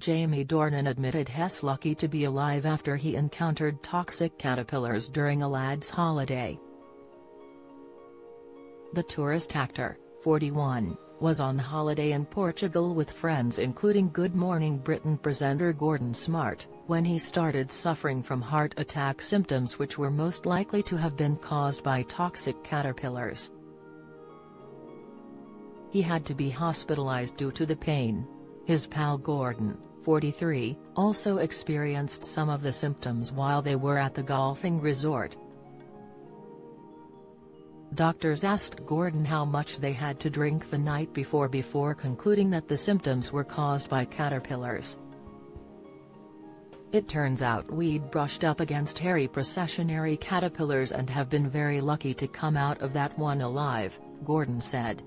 Jamie Dornan admitted he's lucky to be alive after he encountered toxic caterpillars during a lad's holiday. The tourist actor, 41, was on holiday in Portugal with friends including Good Morning Britain presenter Gordon Smart, when he started suffering from heart attack symptoms which were most likely to have been caused by toxic caterpillars. He had to be hospitalized due to the pain. His pal Gordon, 43, also experienced some of the symptoms while they were at the golfing resort. Doctors asked Gordon how much they had to drink the night before concluding that the symptoms were caused by caterpillars. It turns out we'd brushed up against hairy processionary caterpillars and have been very lucky to come out of that one alive, Gordon said.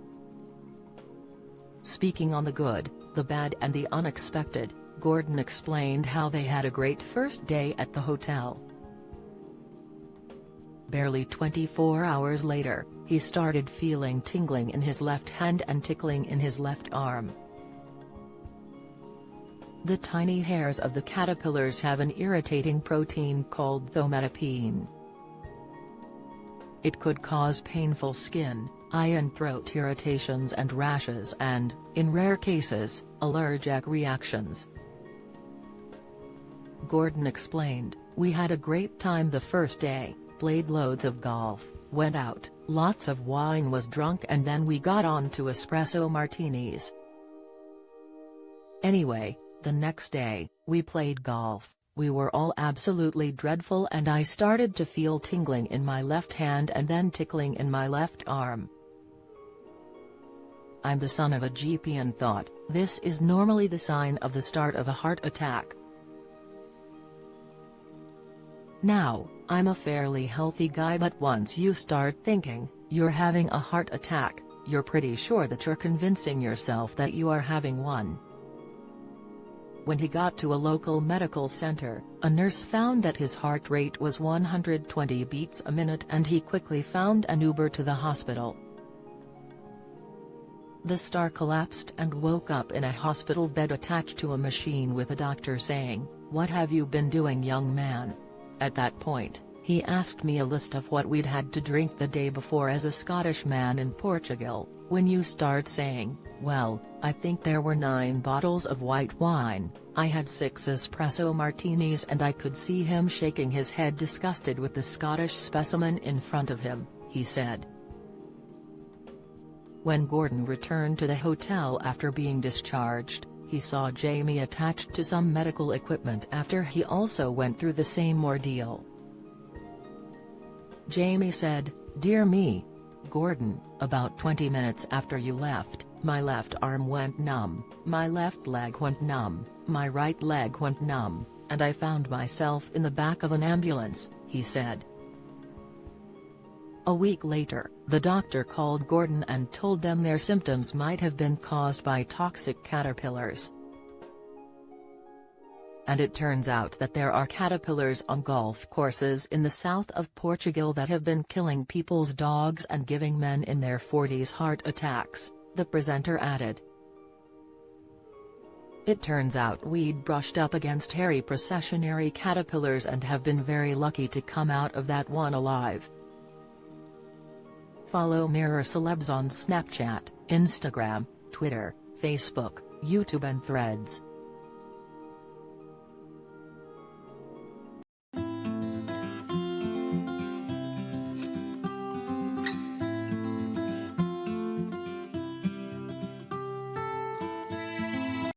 Speaking on the good, the bad and the unexpected, Gordon explained how they had a great first day at the hotel. Barely 24 hours later, he started feeling tingling in his left hand and tickling in his left arm. The tiny hairs of the caterpillars have an irritating protein called thometapine. It could cause painful skin, eye and throat irritations and rashes and, in rare cases, allergic reactions. Gordon explained, "We had a great time the first day, played loads of golf, went out, lots of wine was drunk and then we got on to espresso martinis. Anyway, the next day, we played golf, we were all absolutely dreadful and I started to feel tingling in my left hand and then tickling in my left arm. I'm the son of a GP and thought, this is normally the sign of the start of a heart attack. Now, I'm a fairly healthy guy but once you start thinking, you're having a heart attack, you're pretty sure that you're convincing yourself that you are having one." When he got to a local medical center, a nurse found that his heart rate was 120 beats a minute and he quickly found an Uber to the hospital. The star collapsed and woke up in a hospital bed attached to a machine with a doctor saying, "What have you been doing, young man?" At that point, he asked me a list of what we'd had to drink the day before. As a Scottish man in Portugal, when you start saying, "Well, I think there were 9 bottles of white wine, I had 6 espresso martinis," and I could see him shaking his head disgusted with the Scottish specimen in front of him, he said. When Gordon returned to the hotel after being discharged, he saw Jamie attached to some medical equipment after he also went through the same ordeal. Jamie said, "Dear me, Gordon, about 20 minutes after you left, my left arm went numb, my left leg went numb, my right leg went numb, and I found myself in the back of an ambulance," he said. A week later, the doctor called Gordon and told them their symptoms might have been caused by toxic caterpillars. And it turns out that there are caterpillars on golf courses in the south of Portugal that have been killing people's dogs and giving men in their 40s heart attacks, the presenter added. It turns out we'd brushed up against hairy processionary caterpillars and have been very lucky to come out of that one alive. Follow Mirror Celebs on Snapchat, Instagram, Twitter, Facebook, YouTube and Threads.